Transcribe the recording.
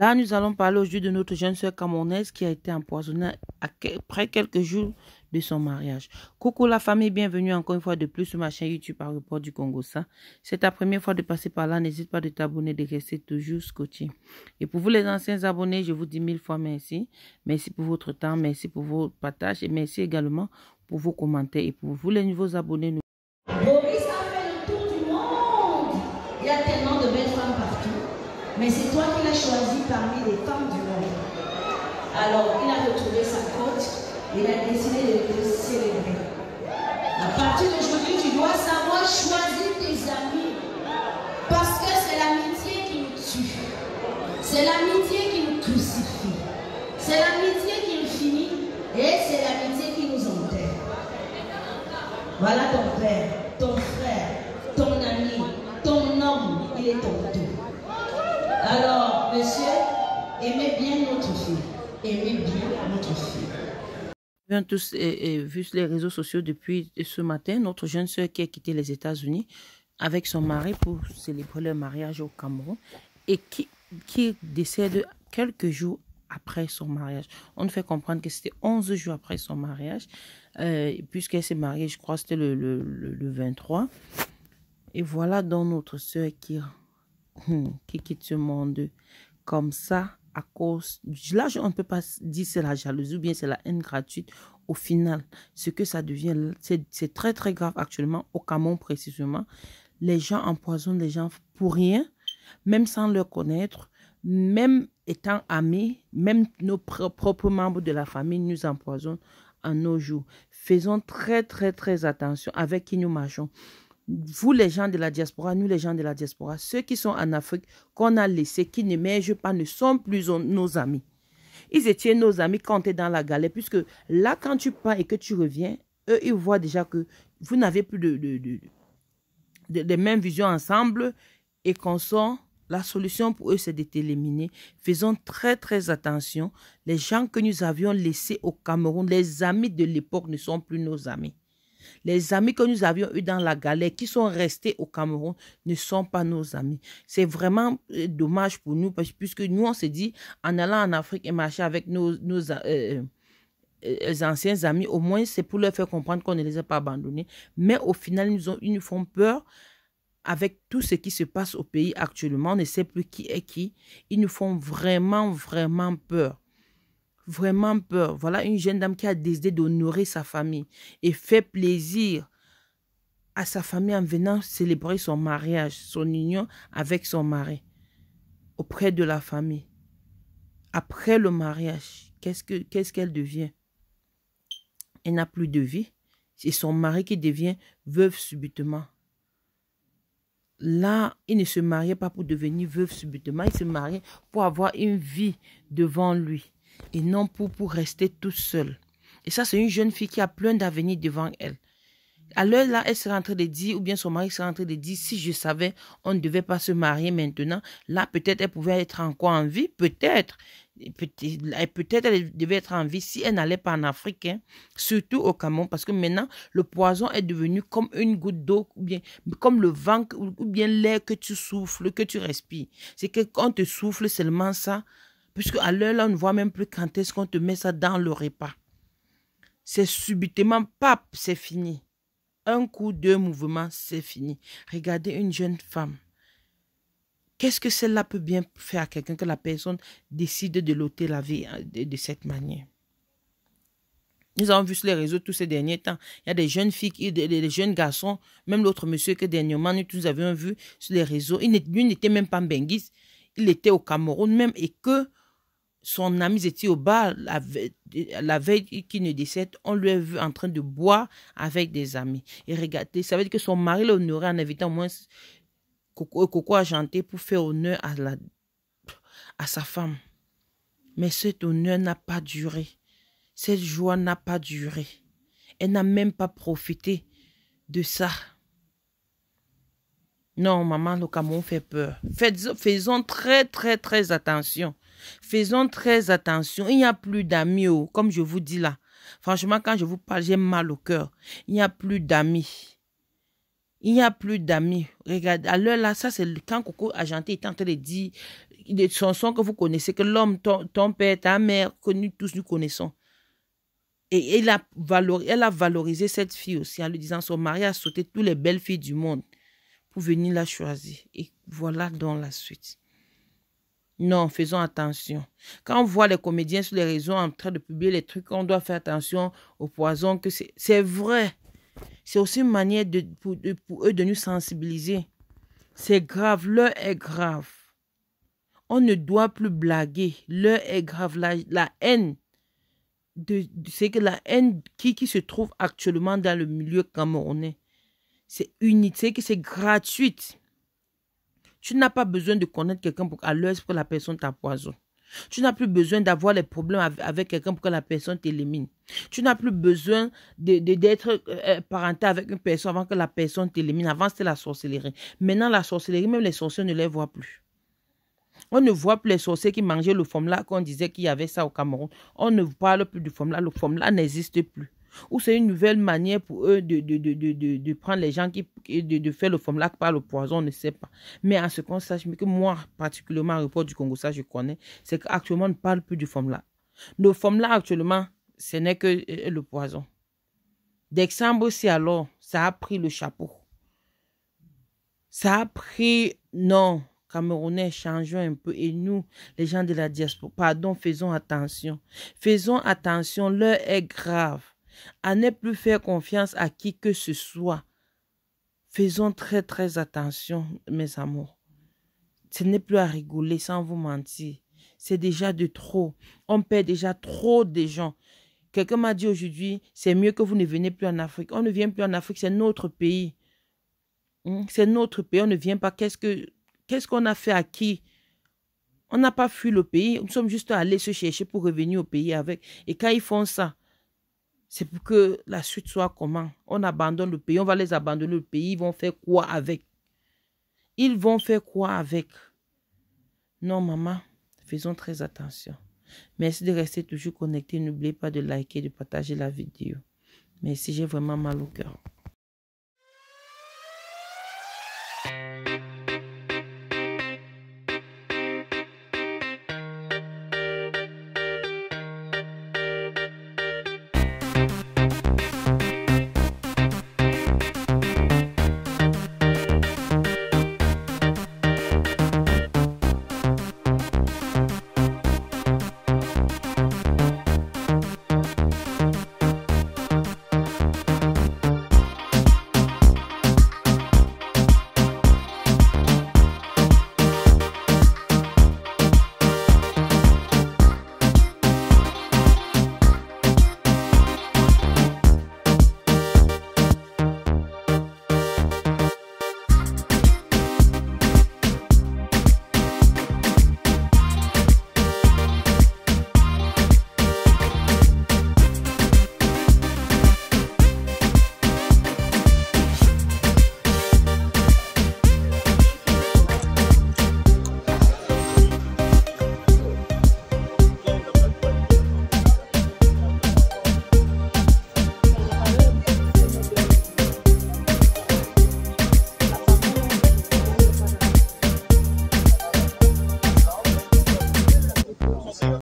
Là, nous allons parler aujourd'hui de notre jeune sœur camerounaise qui a été empoisonnée après quelques jours de son mariage. Coucou la famille, bienvenue encore une fois de plus sur ma chaîne YouTube Aéroport du Congo. Ça, c'est ta première fois de passer par là, n'hésite pas de t'abonner, de rester toujours scotché. Et pour vous les anciens abonnés, je vous dis 1000 fois merci. Merci pour votre temps, merci pour vos partages et merci également pour vos commentaires. Et pour vous les nouveaux abonnés, Boris a fait le tour du monde. Il y a tellement de belles femmes partout. Mais c'est toi qui l'as choisi parmi les femmes du monde. Alors, il a retrouvé sa cote. Il a décidé de te célébrer. À partir d'aujourd'hui, tu dois savoir choisir tes amis. Parce que c'est l'amitié qui nous tue. C'est l'amitié qui nous crucifie. C'est l'amitié qui nous finit. Et c'est l'amitié qui nous enterre. Voilà ton père, ton frère, ton ami, ton homme, il est ton tout. Alors, monsieur, aimez bien notre fille. Aimez bien notre fille. Nous avons tous vu sur les réseaux sociaux depuis ce matin notre jeune sœur qui a quitté les États-Unis avec son mari pour célébrer leur mariage au Cameroun et qui décède quelques jours après son mariage. On nous fait comprendre que c'était 11 jours après son mariage, puisqu'elle s'est mariée, je crois, c'était le 23. Et voilà donc notre sœur qui quitte ce monde comme ça à cause... Là, on ne peut pas dire c'est la jalousie ou bien c'est la haine gratuite. Au final, ce que ça devient, c'est très très grave actuellement, au Cameroun précisément. Les gens empoisonnent les gens pour rien, même sans leur connaître, même étant amis, même nos propres membres de la famille nous empoisonnent en nos jours. Faisons très très très attention avec qui nous marchons. Vous les gens de la diaspora, nous les gens de la diaspora, ceux qui sont en Afrique, qu'on a laissés, qui n'émergent pas, ne sont plus nos amis. Ils étaient nos amis quand tu es dans la galère, puisque là, quand tu pars et que tu reviens, eux, ils voient déjà que vous n'avez plus de mêmes visions ensemble et qu'on sort. La solution pour eux, c'est de t'éliminer. Faisons très, très attention. Les gens que nous avions laissés au Cameroun, les amis de l'époque ne sont plus nos amis. Les amis que nous avions eus dans la galère, qui sont restés au Cameroun, ne sont pas nos amis. C'est vraiment dommage pour nous, puisque nous, on s'est dit, en allant en Afrique et marcher avec nos anciens amis, au moins, c'est pour leur faire comprendre qu'on ne les a pas abandonnés. Mais au final, ils nous font peur. Avec tout ce qui se passe au pays actuellement, on ne sait plus qui est qui. Ils nous font vraiment, vraiment peur. Vraiment peur. Voilà une jeune dame qui a décidé d'honorer sa famille et fait plaisir à sa famille en venant célébrer son mariage, son union avec son mari, auprès de la famille. Après le mariage, qu'est-ce qu'elle devient? Elle n'a plus de vie. C'est son mari qui devient veuve subitement. Là, il ne se mariait pas pour devenir veuve subitement. Il se mariait pour avoir une vie devant lui et non pour rester toute seule. Et ça, c'est une jeune fille qui a plein d'avenir devant elle. À l'heure là, elle serait en train de dire, ou bien son mari serait en train de dire, si je savais, on ne devait pas se marier maintenant. Là, peut-être elle pouvait être encore en vie, peut-être. Peut-être elle devait être en vie si elle n'allait pas en Afrique, hein, surtout au Cameroun, parce que maintenant, le poison est devenu comme une goutte d'eau, ou bien comme le vent, ou bien l'air que tu souffles, que tu respires. C'est que quand on te souffle seulement ça, puisque à l'heure là, on ne voit même plus quand est-ce qu'on te met ça dans le repas. C'est subitement, pap, c'est fini. Un coup, deux mouvements, c'est fini. Regardez une jeune femme. Qu'est-ce que celle-là peut bien faire à quelqu'un que la personne décide de l'ôter la vie de cette manière? Nous avons vu sur les réseaux tous ces derniers temps. Il y a des jeunes filles, des jeunes garçons, même l'autre monsieur que dernièrement nous avions vu sur les réseaux. Lui n'était même pas Benguis. Il était au Cameroun même et que son ami était au bar la veille qu'il ne décède, on lui a vu en train de boire avec des amis. Et regardez, ça veut dire que son mari l'a honoré en invitant au moins Coco à chanter pour faire honneur à sa femme. Mais cet honneur n'a pas duré. Cette joie n'a pas duré. Elle n'a même pas profité de ça. Non, maman, le Cameroun fait peur. Faisons très, très, très attention. Faisons très attention. Il n'y a plus d'amis, comme je vous dis là. Franchement, quand je vous parle, j'ai mal au cœur. Il n'y a plus d'amis. Il n'y a plus d'amis. Regarde, à l'heure là, ça c'est quand Coco Argenté était en train de dire des chansons que vous connaissez, que l'homme, ton père, ta mère, que nous tous nous connaissons. Et elle a valorisé cette fille aussi en lui disant son mari a sauté toutes les belles filles du monde pour venir la choisir. Et voilà dans la suite. Non, faisons attention. Quand on voit les comédiens sur les réseaux en train de publier les trucs, on doit faire attention au poison, que c'est vrai. C'est aussi une manière pour eux de nous sensibiliser. C'est grave, l'heure est grave. On ne doit plus blaguer. L'heure est grave. La haine, c'est que la haine qui se trouve actuellement dans le milieu camerounais, c'est unique, c'est que c'est gratuite. Tu n'as pas besoin de connaître quelqu'un à l'heure pour que la personne t'empoisonne. Tu n'as plus besoin d'avoir les problèmes avec quelqu'un pour que la personne t'élimine. Tu n'as plus besoin d'être parenté avec une personne avant que la personne t'élimine. Avant, c'était la sorcellerie. Maintenant, la sorcellerie, même les sorciers ne les voient plus. On ne voit plus les sorciers qui mangeaient le fomla, qu'on disait qu'il y avait ça au Cameroun. On ne parle plus du fomla. Le fomla n'existe plus. Ou c'est une nouvelle manière pour eux de prendre les gens de faire le fomla par le poison, on ne sait pas. Mais en ce qu'on sache, que moi, particulièrement au report du Congo, ça je connais, c'est qu'actuellement on ne parle plus du fomla. Le fomla actuellement, ce n'est que le poison. D'exemple aussi alors, ça a pris le chapeau. Ça a pris, non, Camerounais, changeons un peu. Et nous, les gens de la diaspora, pardon, faisons attention. Faisons attention, l'heure est grave. À ne plus faire confiance à qui que ce soit. Faisons très, très attention, mes amours. Ce n'est plus à rigoler sans vous mentir. C'est déjà de trop. On perd déjà trop de gens. Quelqu'un m'a dit aujourd'hui, c'est mieux que vous ne venez plus en Afrique. On ne vient plus en Afrique, c'est notre pays. C'est notre pays, on ne vient pas. Qu'est-ce qu'on a fait à qui? On n'a pas fui le pays. Nous sommes juste allés se chercher pour revenir au pays avec. Et quand ils font ça, c'est pour que la suite soit comment? On abandonne le pays, on va les abandonner le pays. Ils vont faire quoi avec? Ils vont faire quoi avec? Non, maman, faisons très attention. Merci de rester toujours connecté. N'oubliez pas de liker, de partager la vidéo. Merci, j'ai vraiment mal au cœur.